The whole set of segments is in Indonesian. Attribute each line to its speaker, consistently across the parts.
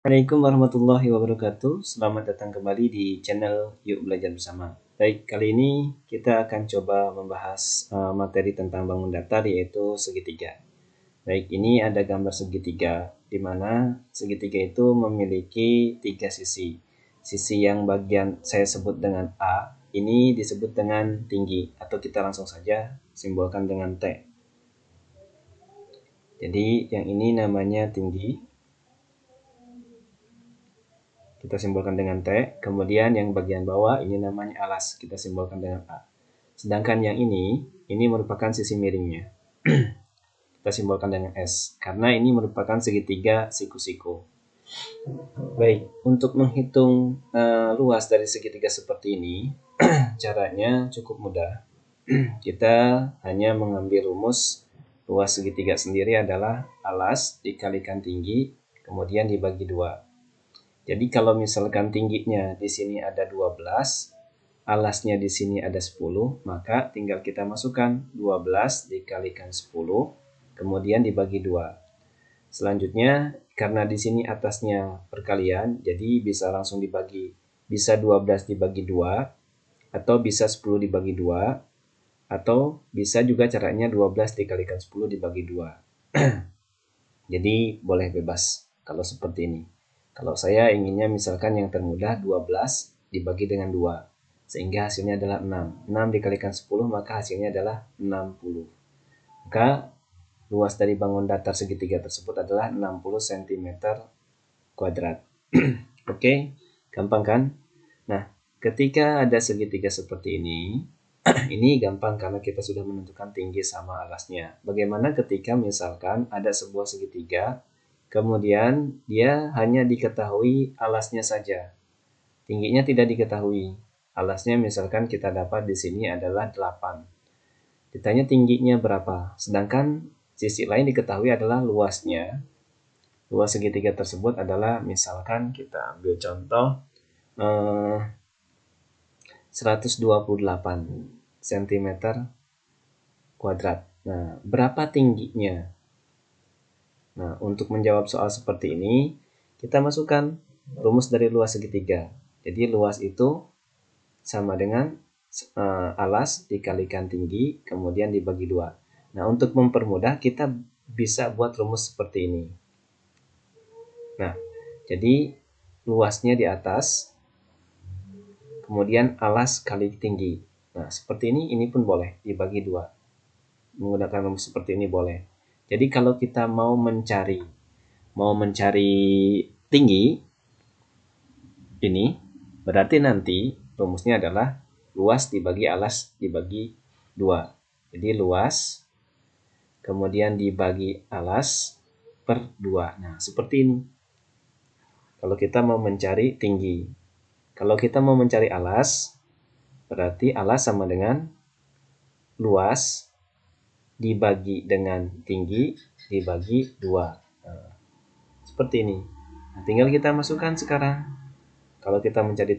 Speaker 1: Assalamualaikum warahmatullahi wabarakatuh. Selamat datang kembali di channel Yuk Belajar Bersama. Baik, kali ini kita akan coba membahas materi tentang bangun datar, yaitu segitiga. Baik, ini ada gambar segitiga, di mana segitiga itu memiliki tiga sisi. Sisi yang bagian saya sebut dengan A, ini disebut dengan tinggi, atau kita langsung saja simbolkan dengan T. Jadi yang ini namanya tinggi, kita simbolkan dengan T. Kemudian yang bagian bawah ini namanya alas, kita simbolkan dengan A. Sedangkan yang ini merupakan sisi miringnya. Kita simbolkan dengan S, karena ini merupakan segitiga siku-siku. Baik, untuk menghitung luas dari segitiga seperti ini, caranya cukup mudah. Kita hanya mengambil rumus luas segitiga sendiri adalah alas dikalikan tinggi, kemudian dibagi 2. Jadi kalau misalkan tingginya di sini ada 12, alasnya di sini ada 10, maka tinggal kita masukkan 12 dikalikan 10, kemudian dibagi 2. Selanjutnya, karena di sini atasnya perkalian, jadi bisa langsung dibagi, bisa 12 dibagi 2, atau bisa 10 dibagi 2, atau bisa juga caranya 12 dikalikan 10 dibagi 2. Jadi boleh bebas kalau seperti ini. Kalau saya inginnya misalkan yang termudah 12 dibagi dengan 2, sehingga hasilnya adalah 6. 6 dikalikan 10 maka hasilnya adalah 60. Maka luas dari bangun datar segitiga tersebut adalah 60 cm kuadrat. Oke, gampang kan? Nah, ketika ada segitiga seperti ini gampang karena kita sudah menentukan tinggi sama alasnya. Bagaimana ketika misalkan ada sebuah segitiga, kemudian dia hanya diketahui alasnya saja, tingginya tidak diketahui. Alasnya misalkan kita dapat di sini adalah 8. Ditanya tingginya berapa, sedangkan sisi lain diketahui adalah luasnya. Luas segitiga tersebut adalah misalkan kita ambil contoh 128 cm kuadrat. Nah, berapa tingginya? Nah, untuk menjawab soal seperti ini, kita masukkan rumus dari luas segitiga. Jadi luas itu sama dengan alas dikalikan tinggi, kemudian dibagi 2. Nah, untuk mempermudah kita bisa buat rumus seperti ini. Nah, jadi luasnya di atas, kemudian alas kali tinggi. Nah, seperti ini pun boleh dibagi 2. Menggunakan rumus seperti ini boleh. Jadi kalau kita mau mencari tinggi ini, berarti nanti rumusnya adalah luas dibagi alas dibagi 2. Jadi luas kemudian dibagi alas per 2. Nah, seperti ini. Kalau kita mau mencari tinggi. Kalau kita mau mencari alas, berarti alas sama dengan luas dibagi dengan tinggi dibagi 2. Nah, seperti ini. Nah, tinggal kita masukkan sekarang. Kalau kita mencari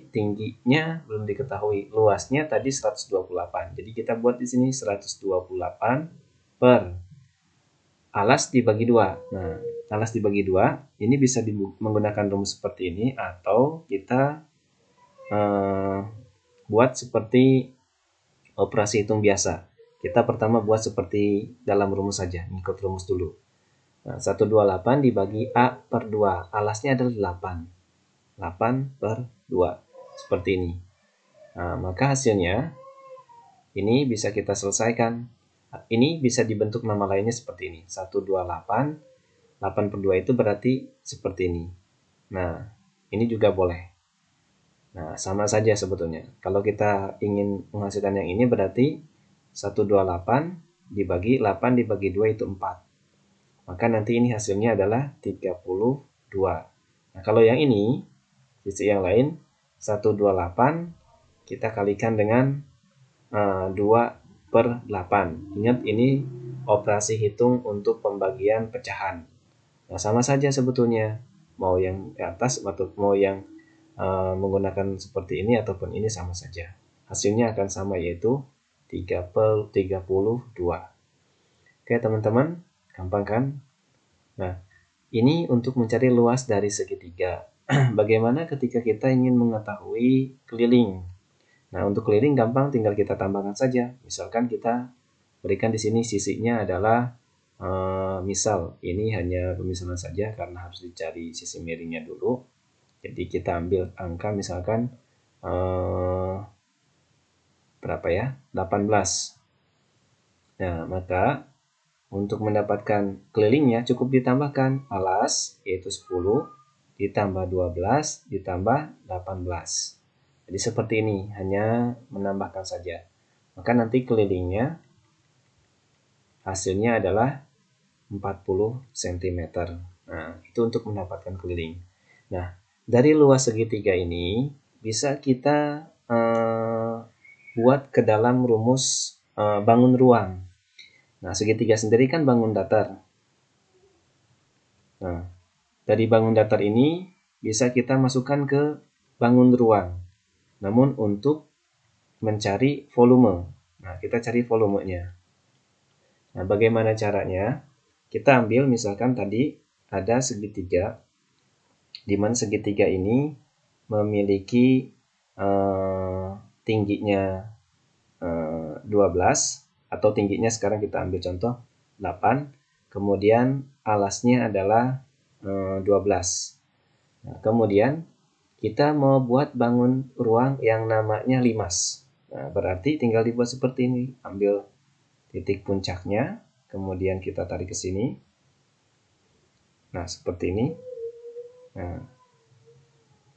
Speaker 1: tingginya belum diketahui. Luasnya tadi 128. Jadi kita buat di sini 128 per alas dibagi 2. Nah, alas dibagi 2 ini bisa menggunakan rumus seperti ini, atau kita buat seperti operasi hitung biasa. Kita pertama buat seperti dalam rumus saja, ngikut rumus dulu. Nah, 128 dibagi A per 2. Alasnya adalah 8. 8 per 2. Seperti ini. Nah, maka hasilnya ini bisa kita selesaikan. Ini bisa dibentuk nama lainnya seperti ini. 128. 8 per 2 itu berarti seperti ini. Nah, ini juga boleh. Nah, sama saja sebetulnya. Kalau kita ingin menghasilkan yang ini berarti 128 dibagi 8 dibagi 2 itu 4. Maka nanti ini hasilnya adalah 32. Nah, kalau yang ini, sisi yang lain, 128 kita kalikan dengan 2 per 8. Ingat ini operasi hitung untuk pembagian pecahan. Nah, sama saja sebetulnya. Mau yang ke atas atau mau yang menggunakan seperti ini ataupun ini sama saja. Hasilnya akan sama, yaitu 3 per 32. Oke teman-teman, gampang kan? Nah, Ini untuk mencari luas dari segitiga. Bagaimana ketika kita ingin mengetahui keliling? Nah, untuk keliling gampang, tinggal kita tambahkan saja. Misalkan kita berikan di sini sisinya adalah misal ini hanya pemisalan saja karena harus dicari sisi miringnya dulu. Jadi kita ambil angka misalkan berapa ya? 18. Nah, maka untuk mendapatkan kelilingnya cukup ditambahkan alas yaitu 10 ditambah 12 ditambah 18. Jadi seperti ini, hanya menambahkan saja. Maka nanti kelilingnya hasilnya adalah 40 cm. Nah, itu untuk mendapatkan keliling. Nah, dari luas segitiga ini bisa kita buat ke dalam rumus bangun ruang. Nah, segitiga sendiri kan bangun datar. Nah, dari bangun datar ini bisa kita masukkan ke bangun ruang. Namun untuk mencari volume. Nah, kita cari volumenya. Nah, bagaimana caranya? Kita ambil misalkan tadi ada segitiga, di mana segitiga ini memiliki tingginya 12, atau tingginya sekarang kita ambil contoh 8, kemudian alasnya adalah 12. Nah, kemudian kita mau buat bangun ruang yang namanya limas. Nah, berarti tinggal dibuat seperti ini. Ambil titik puncaknya, kemudian kita tarik ke sini. Nah, seperti ini.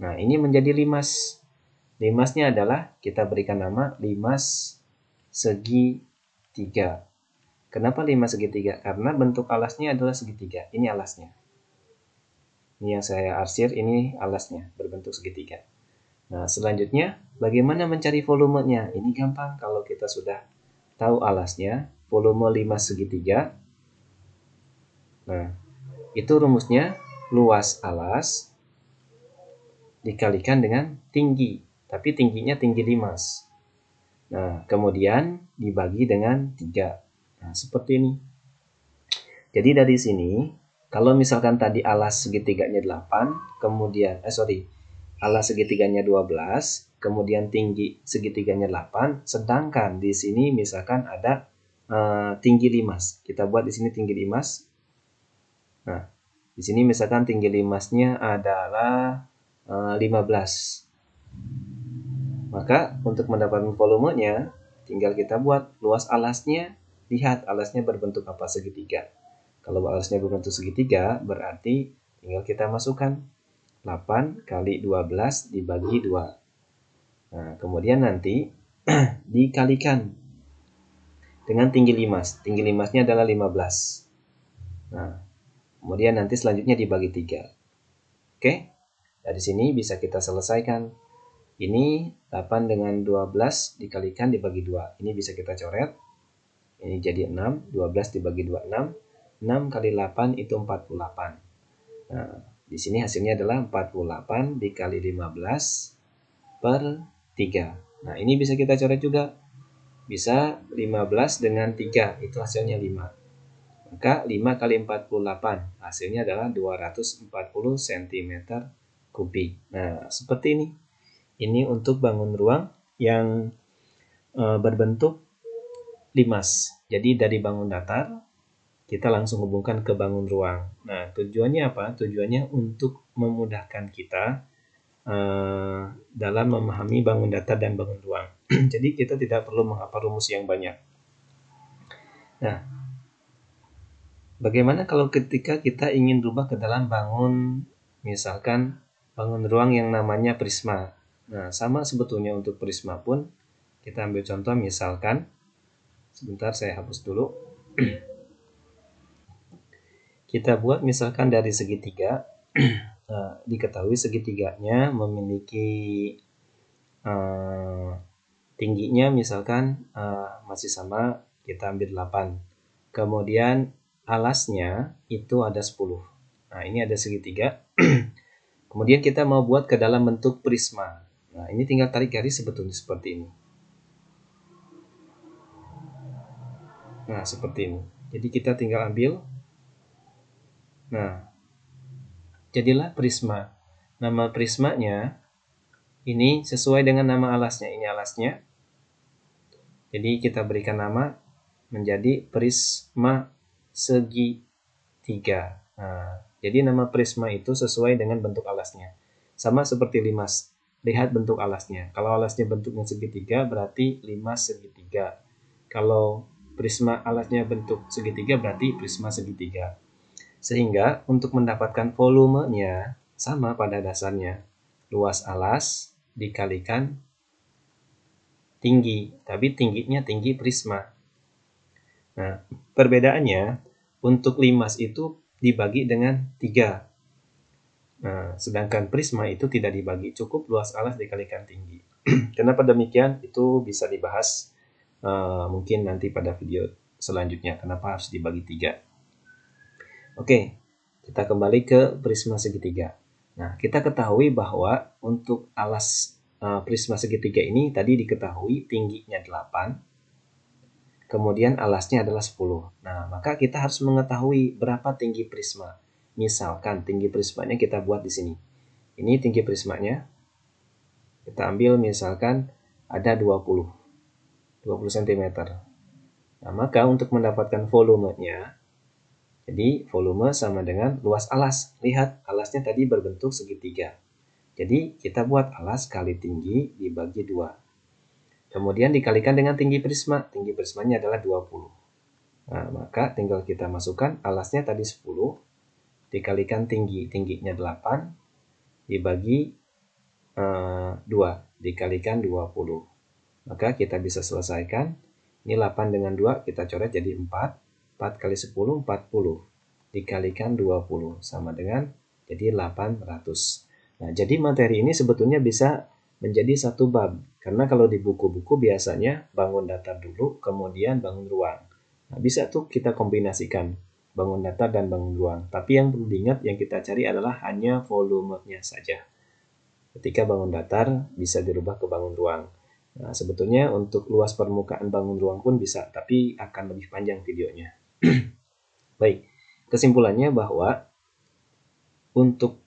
Speaker 1: Nah, ini menjadi limas. Limasnya adalah kita berikan nama limas segitiga. Kenapa limas segitiga? Karena bentuk alasnya adalah segitiga. Ini alasnya. Ini yang saya arsir, ini alasnya berbentuk segitiga. Nah, selanjutnya bagaimana mencari volumenya? Ini gampang kalau kita sudah tahu alasnya, volume limas segitiga. Nah, itu rumusnya luas alas dikalikan dengan tinggi, tapi tingginya tinggi limas. Nah, kemudian dibagi dengan 3. Nah, seperti ini. Jadi dari sini, kalau misalkan tadi alas segitiganya 8, kemudian alas segitiganya 12, kemudian tinggi segitiganya 8, sedangkan di sini misalkan ada tinggi limas. Kita buat di sini tinggi limas. Nah, di sini misalkan tinggi limasnya adalah 15. Maka untuk mendapatkan volumenya, tinggal kita buat luas alasnya. Lihat alasnya berbentuk apa, segitiga. Kalau alasnya berbentuk segitiga, berarti tinggal kita masukkan 8 kali 12 dibagi 2. Nah, kemudian nanti dikalikan dengan tinggi limas. Tinggi limasnya adalah 15. Nah, kemudian nanti selanjutnya dibagi 3. Oke? Dari sini bisa kita selesaikan. Ini 8 dengan 12 dikalikan dibagi 2. Ini bisa kita coret. Ini jadi 6. 12 dibagi 2, 6. 6 kali 8 itu 48. Nah, di sini hasilnya adalah 48 dikali 15 per 3. Nah, ini bisa kita coret juga. Bisa 15 dengan 3, itu hasilnya 5. Maka 5 kali 48, hasilnya adalah 240 cm kubik. Nah, seperti ini. Ini untuk bangun ruang yang berbentuk limas. Jadi dari bangun datar, kita langsung hubungkan ke bangun ruang. Nah, tujuannya apa? Tujuannya untuk memudahkan kita dalam memahami bangun datar dan bangun ruang. Jadi kita tidak perlu menghafal rumus yang banyak. Nah, bagaimana kalau ketika kita ingin berubah ke dalam bangun, misalkan bangun ruang yang namanya prisma. Nah, sama sebetulnya untuk prisma pun, kita ambil contoh misalkan, sebentar saya hapus dulu. Kita buat misalkan dari segitiga, diketahui segitiganya memiliki tingginya misalkan masih sama, kita ambil 8. Kemudian alasnya itu ada 10. Nah, ini ada segitiga. Kemudian kita mau buat ke dalam bentuk prisma. Nah, ini tinggal tarik garis sebetulnya seperti ini. Nah, seperti ini. Jadi kita tinggal ambil. Nah, jadilah prisma. Nama prismanya ini sesuai dengan nama alasnya. Ini alasnya. Jadi kita berikan nama menjadi prisma segitiga. Nah, jadi nama prisma itu sesuai dengan bentuk alasnya. Sama seperti limas. Lihat bentuk alasnya. Kalau alasnya bentuknya segitiga, berarti limas segitiga. Kalau prisma alasnya bentuk segitiga, berarti prisma segitiga. Sehingga untuk mendapatkan volumenya sama pada dasarnya. Luas alas dikalikan tinggi, tapi tingginya tinggi prisma. Nah, perbedaannya untuk limas itu dibagi dengan 3. Nah, sedangkan prisma itu tidak dibagi, cukup luas alas dikalikan tinggi. Kenapa demikian? Itu bisa dibahas mungkin nanti pada video selanjutnya. Kenapa harus dibagi 3? Oke, kita kembali ke prisma segitiga. Nah, kita ketahui bahwa untuk alas prisma segitiga ini tadi diketahui tingginya 8, kemudian alasnya adalah 10. Nah, maka kita harus mengetahui berapa tinggi prisma. Misalkan tinggi prismanya kita buat di sini. Ini tinggi prismanya. Kita ambil misalkan ada 20 cm. Nah, maka untuk mendapatkan volumenya, jadi volume sama dengan luas alas. Lihat, alasnya tadi berbentuk segitiga. Jadi kita buat alas kali tinggi dibagi 2. Kemudian dikalikan dengan tinggi prisma. Tinggi prismanya adalah 20. Nah, maka tinggal kita masukkan alasnya tadi 10 dikalikan tinggi. Tingginya 8 dibagi 2 dikalikan 20. Maka kita bisa selesaikan. Ini 8 dengan 2 kita coret jadi 4. 4 kali 10, 40. Dikalikan 20 sama dengan jadi 800. Nah, jadi materi ini sebetulnya bisa menjadi satu bab. Karena kalau di buku-buku biasanya bangun datar dulu, kemudian bangun ruang. Nah, bisa tuh kita kombinasikan bangun datar dan bangun ruang. Tapi yang perlu diingat yang kita cari adalah hanya volumenya saja. Ketika bangun datar bisa dirubah ke bangun ruang. Nah, sebetulnya untuk luas permukaan bangun ruang pun bisa, tapi akan lebih panjang videonya. Baik, kesimpulannya bahwa untuk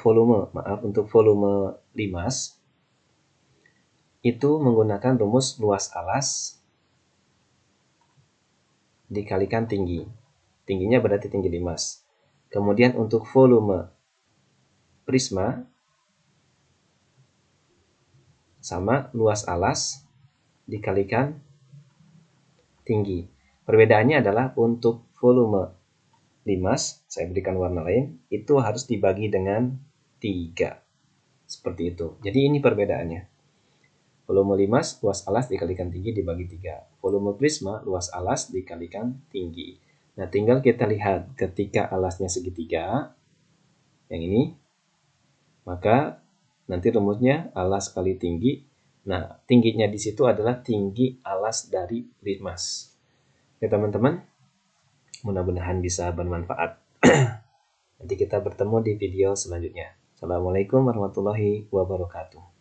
Speaker 1: volume limas itu menggunakan rumus luas alas dikalikan tinggi. Tingginya berarti tinggi limas. Kemudian untuk volume prisma sama luas alas dikalikan tinggi. Perbedaannya adalah untuk volume limas, saya berikan warna lain, itu harus dibagi dengan 3. Seperti itu. Jadi ini perbedaannya. Volume limas, luas alas dikalikan tinggi dibagi 3. Volume prisma, luas alas dikalikan tinggi. Nah, tinggal kita lihat ketika alasnya segitiga, yang ini, maka nanti rumusnya alas kali tinggi. Nah, tingginya di situ adalah tinggi alas dari limas. Oke, teman-teman. Mudah-mudahan bisa bermanfaat. Nanti kita bertemu di video selanjutnya. Assalamualaikum warahmatullahi wabarakatuh.